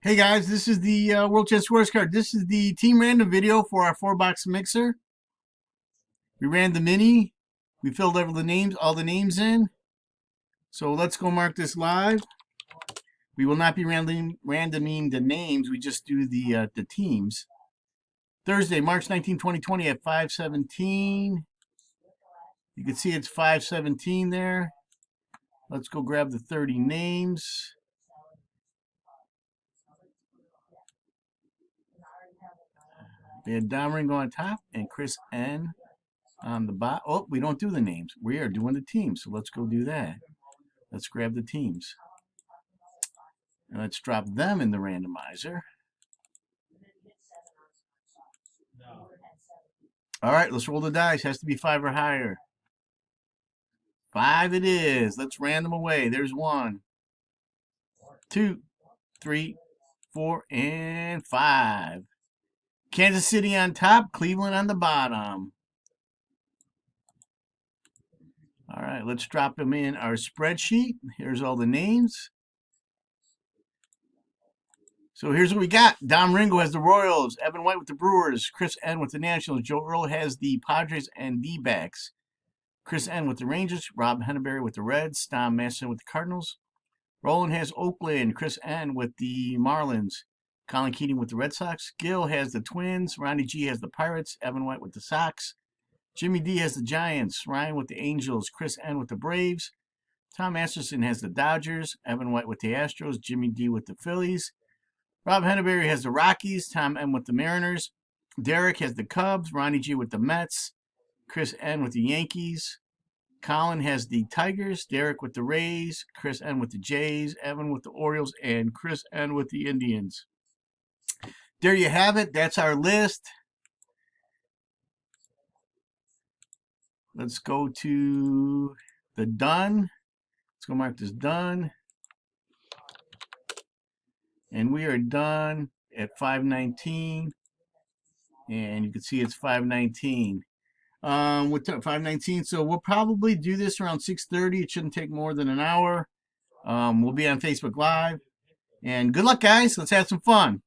Hey guys, this is the World Chess Scorecard. This is the team random video for our 4-box mixer. We ran the mini. We filled all the names in. So let's go mark this live. We will not be randoming the names. We just do the teams. Thursday, March 19, 2020 at 5:17. You can see it's 5:17 there. Let's go grab the 30 names. We had Dom Ringo on top and Chris N on the bottom. Oh, we don't do the names. We are doing the teams. So let's go do that. Let's grab the teams. And let's drop them in the randomizer. All right, let's roll the dice. Has to be 5 or higher. 5 it is. Let's random away. There's 1, 2, 3, 4, and 5. Kansas City on top, Cleveland on the bottom. All right, let's drop them in our spreadsheet. Here's all the names. So here's what we got. Dom Ringo has the Royals, Evan White with the Brewers, Chris N with the Nationals, Joe Earl has the Padres and D-backs, Chris N with the Rangers, Rob Henneberry with the Reds, Tom Masson with the Cardinals, Roland has Oakland, Chris N with the Marlins, Colin Keating with the Red Sox, Gil has the Twins, Ronnie G has the Pirates, Evan White with the Sox, Jimmy D has the Giants, Ryan with the Angels, Chris N with the Braves, Tom Masterson has the Dodgers, Evan White with the Astros, Jimmy D with the Phillies, Rob Henneberry has the Rockies, Tom M with the Mariners, Derek has the Cubs, Ronnie G with the Mets, Chris N with the Yankees, Colin has the Tigers, Derek with the Rays, Chris N with the Jays, Evan with the Orioles, and Chris N with the Indians. There you have it. That's our list. Let's go to the done. Let's go mark this done. And we are done at 5:19. And you can see it's 5:19. What time? 5:19. So we'll probably do this around 6:30. It shouldn't take more than an hour. We'll be on Facebook Live. And good luck, guys. Let's have some fun.